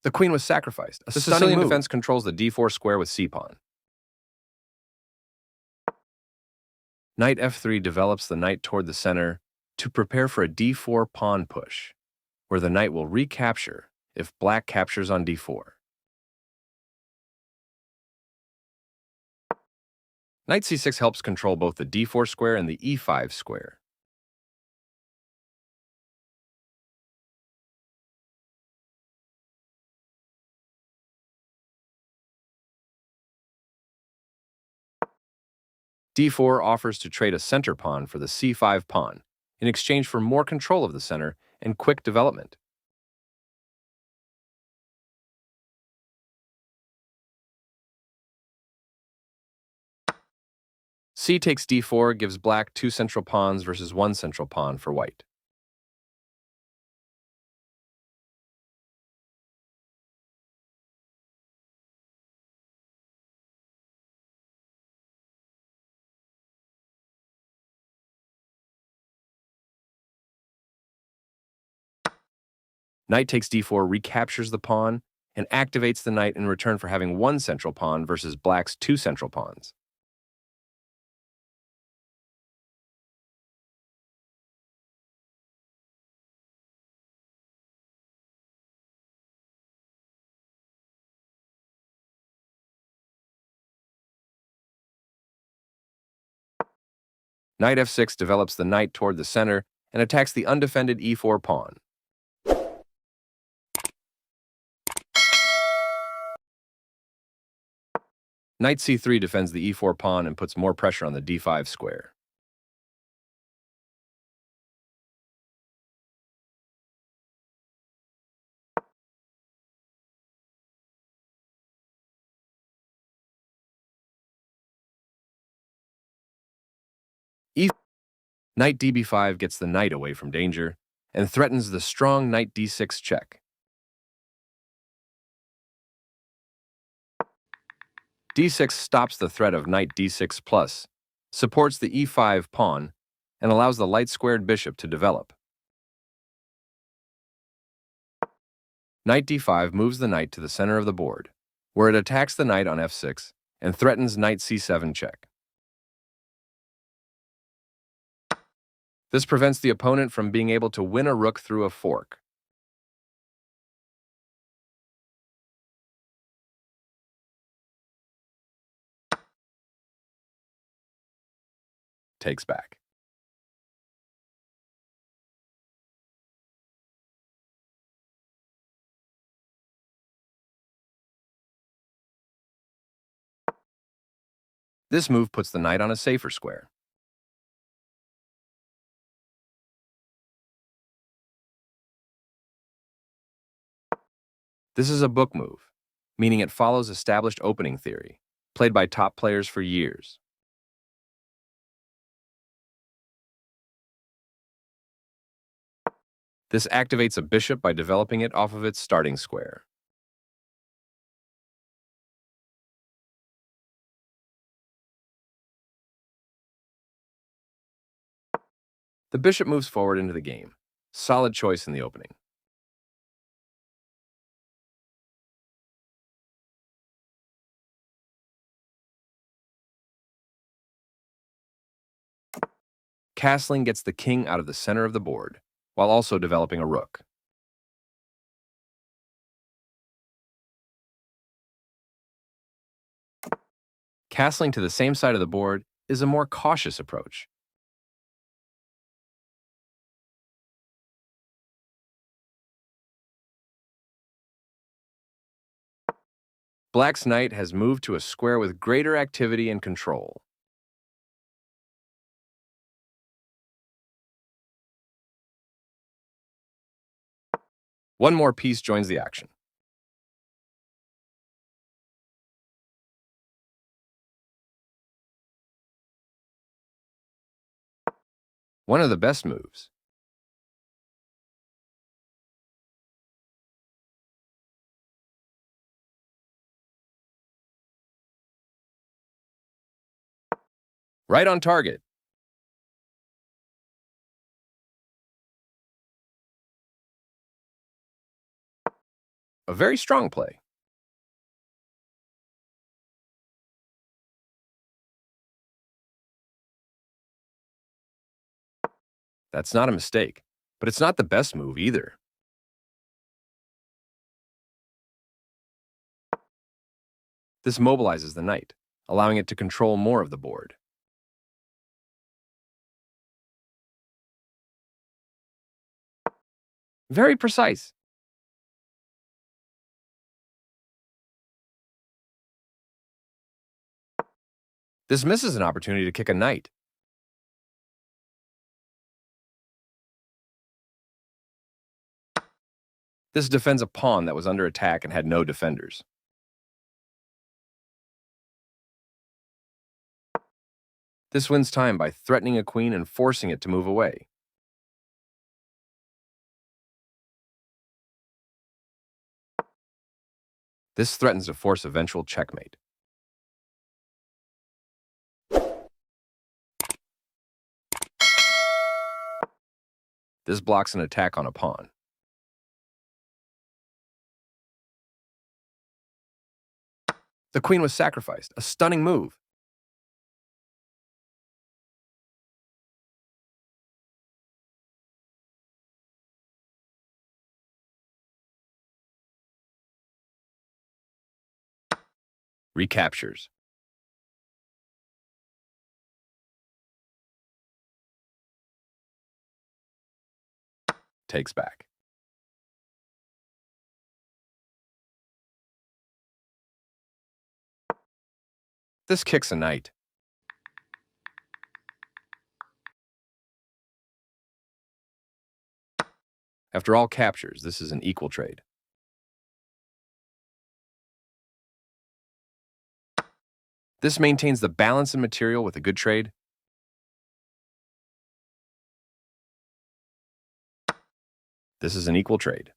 The queen was sacrificed. A The stunning Sicilian move. defense controls the d4 square with c-pawn. Knight f3 develops the knight toward the center to prepare for a d4 pawn push, where the knight will recapture if black captures on d4. Knight c6 helps control both the d4 square and the e5 square. d4 offers to trade a center pawn for the c5 pawn in exchange for more control of the center and quick development. C takes d4 gives black 2 central pawns versus 1 central pawn for white. Knight takes d4 recaptures the pawn and activates the knight in return for having 1 central pawn versus black's 2 central pawns. Knight f6 develops the knight toward the center and attacks the undefended e4 pawn. Knight c3 defends the e4 pawn and puts more pressure on the d5 square. Knight db5 gets the knight away from danger and threatens the strong knight d6 check. d6 stops the threat of knight d6 plus, supports the e5 pawn, and allows the light-squared bishop to develop. Knight d5 moves the knight to the center of the board, where it attacks the knight on f6 and threatens knight c7 check. This prevents the opponent from being able to win a rook through a fork. Takes back. This move puts the knight on a safer square. This is a book move, meaning it follows established opening theory, played by top players for years. This activates a bishop by developing it off of its starting square. The bishop moves forward into the game. Solid choice in the opening. Castling gets the king out of the center of the board, while also developing a rook. Castling to the same side of the board is a more cautious approach. Black's knight has moved to a square with greater activity and control. One more piece joins the action. One of the best moves. Right on target. A very strong play. That's not a mistake, but it's not the best move either. This mobilizes the knight, allowing it to control more of the board. Very precise. This misses an opportunity to kick a knight. This defends a pawn that was under attack and had no defenders. This wins time by threatening a queen and forcing it to move away. This threatens to force eventual checkmate. This blocks an attack on a pawn. The queen was sacrificed, a stunning move. Recaptures. Takes back. This kicks a knight. After all captures, this is an equal trade. This maintains the balance in material with a good trade. This is an equal trade.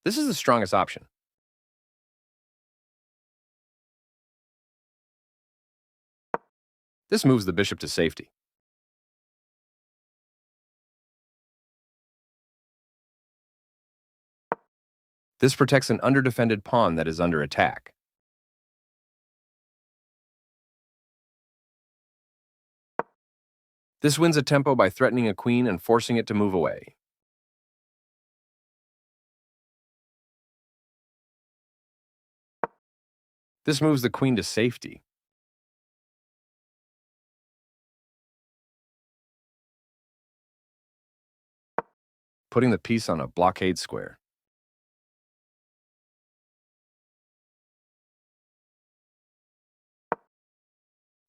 This is the strongest option. This moves the bishop to safety. This protects an underdefended pawn that is under attack. This wins a tempo by threatening a queen and forcing it to move away. This moves the queen to safety. Putting the piece on a blockade square.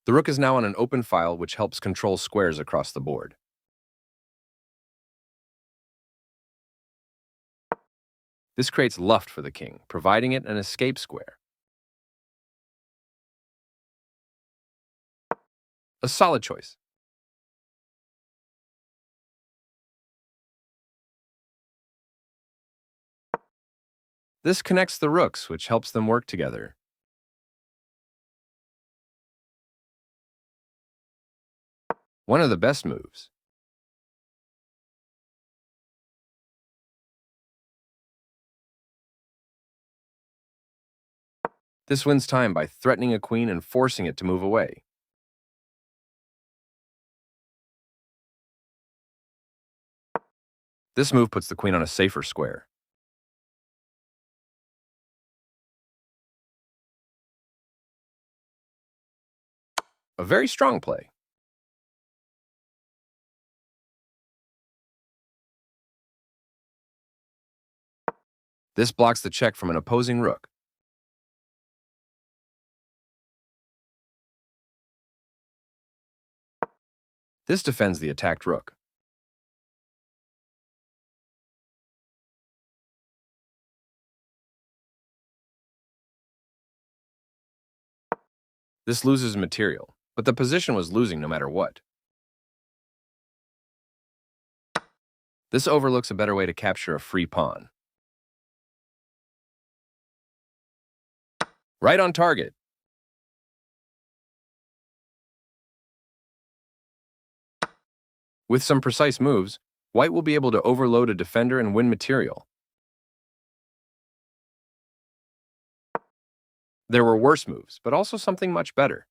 The rook is now on an open file, which helps control squares across the board. This creates luft for the king, providing it an escape square. A solid choice. This connects the rooks, which helps them work together. One of the best moves. This wins time by threatening a queen and forcing it to move away. This move puts the queen on a safer square. A very strong play. This blocks the check from an opposing rook. This defends the attacked rook. This loses material, but the position was losing no matter what. This overlooks a better way to capture a free pawn. Right on target. With some precise moves, white will be able to overload a defender and win material. There were worse moves, but also something much better.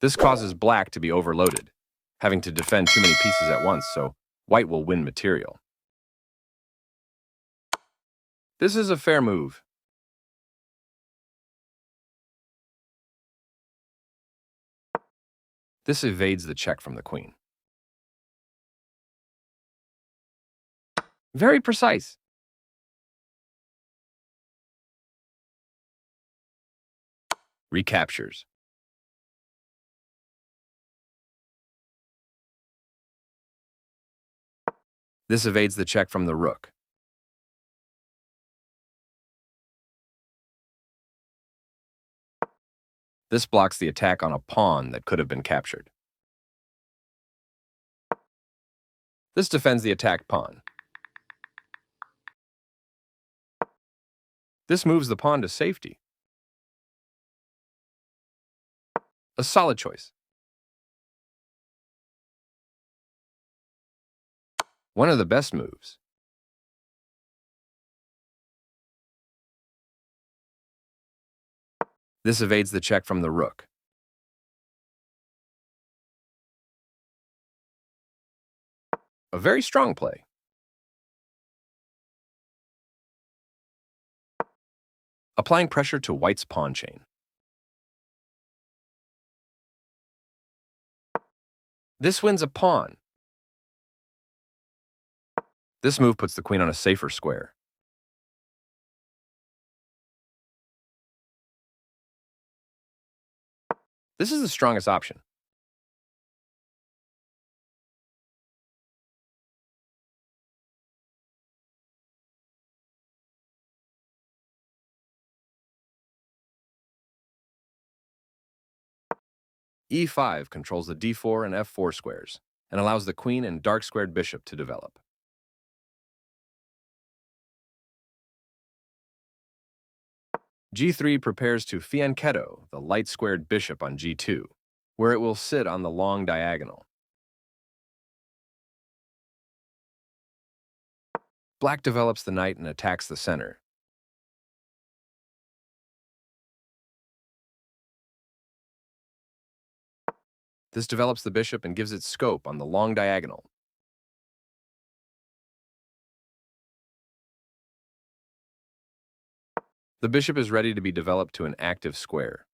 This causes black to be overloaded, having to defend too many pieces at once, so white will win material. This is a fair move. This evades the check from the queen. Very precise. Recaptures. This evades the check from the rook. This blocks the attack on a pawn that could have been captured. This defends the attacked pawn. This moves the pawn to safety. A solid choice. One of the best moves. This evades the check from the rook. A very strong play. Applying pressure to white's pawn chain. This wins a pawn. This move puts the queen on a safer square. This is the strongest option. E5 controls the d4 and f4 squares and allows the queen and dark-squared bishop to develop. G3 prepares to fianchetto the light-squared bishop on G2, where it will sit on the long diagonal. Black develops the knight and attacks the center. This develops the bishop and gives it scope on the long diagonal. The bishop is ready to be developed to an active square.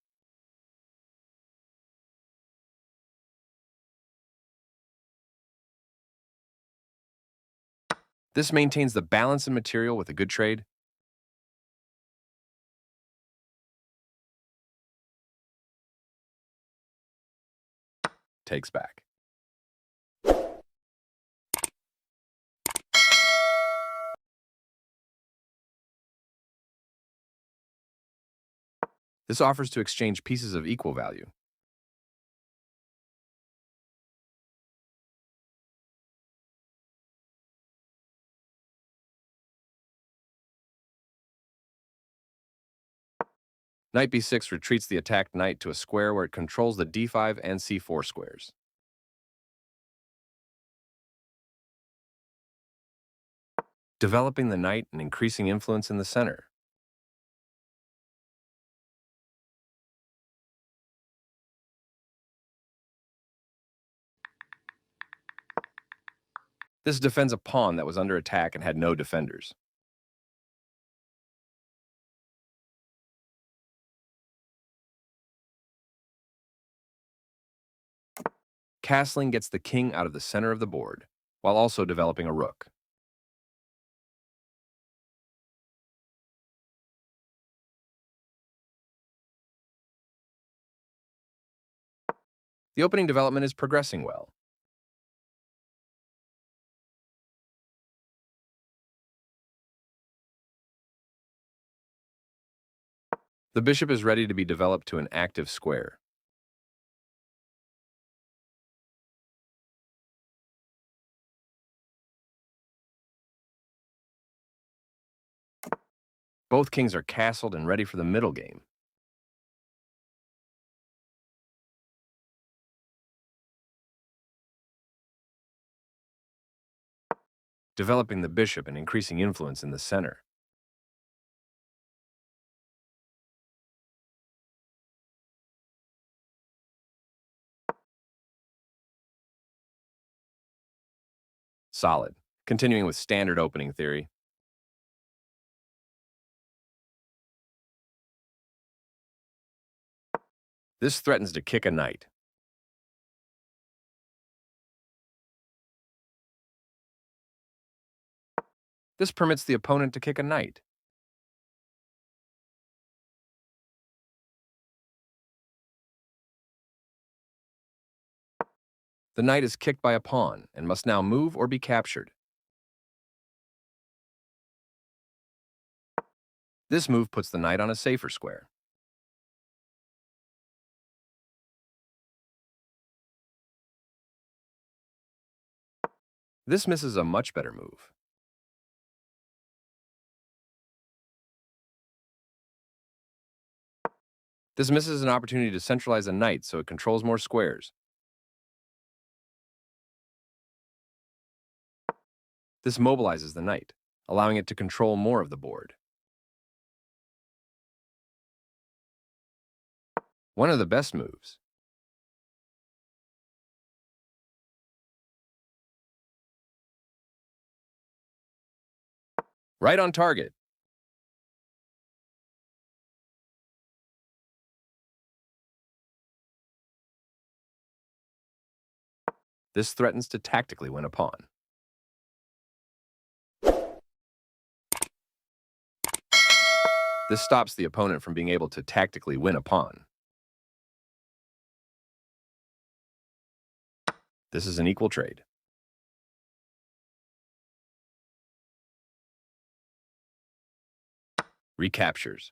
This maintains the balance in material with a good trade. Takes back. This offers to exchange pieces of equal value. Knight b6 retreats the attacked knight to a square where it controls the d5 and c4 squares. Developing the knight and increasing influence in the center. This defends a pawn that was under attack and had no defenders. Castling gets the king out of the center of the board, while also developing a rook. The opening development is progressing well. The bishop is ready to be developed to an active square. Both kings are castled and ready for the middle game. developing the bishop and increasing influence in the center. Solid. Continuing with standard opening theory. This threatens to kick a knight. This permits the opponent to kick a knight. The knight is kicked by a pawn and must now move or be captured. This move puts the knight on a safer square. This misses a much better move. This misses an opportunity to centralize a knight so it controls more squares. This mobilizes the knight, allowing it to control more of the board. One of the best moves. Right on target. This threatens to tactically win a pawn. This stops the opponent from being able to tactically win a pawn. This is an equal trade. Recaptures.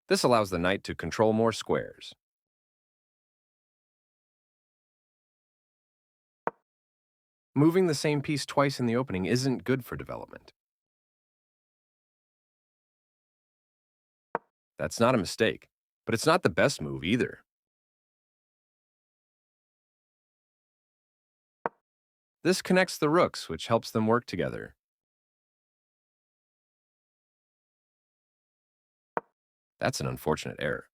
This allows the knight to control more squares. Moving the same piece twice in the opening isn't good for development. That's not a mistake, but it's not the best move either. This connects the rooks, which helps them work together. That's an unfortunate error.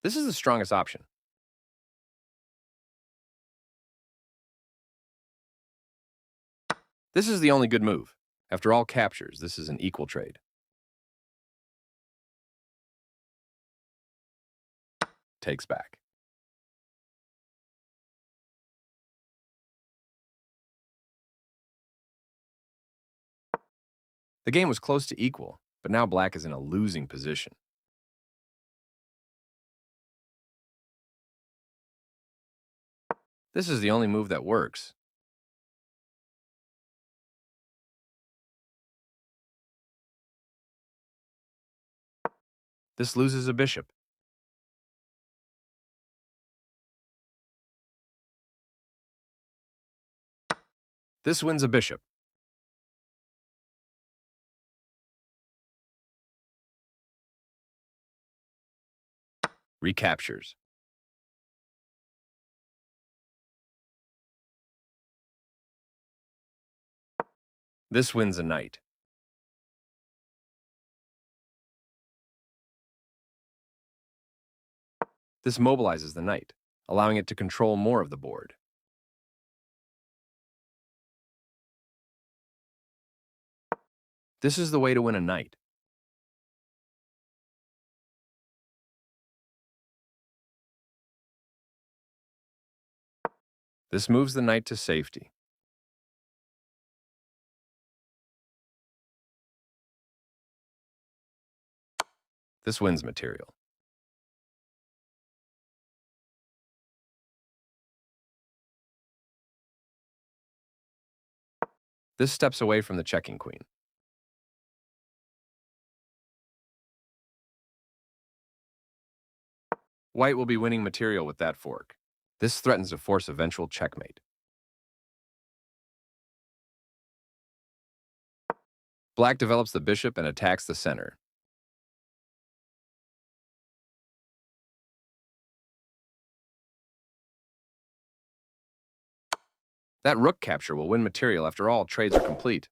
This is the strongest option. This is the only good move. After all captures, this is an equal trade. Takes back. The game was close to equal, but now black is in a losing position. This is the only move that works. This loses a bishop. This wins a bishop. Recaptures. This wins a knight. This mobilizes the knight, allowing it to control more of the board. This is the way to win a knight. This moves the knight to safety. This wins material. This steps away from the checking queen. White will be winning material with that fork. This threatens to force eventual checkmate. Black develops the bishop and attacks the center. That rook capture will win material after all trades are complete.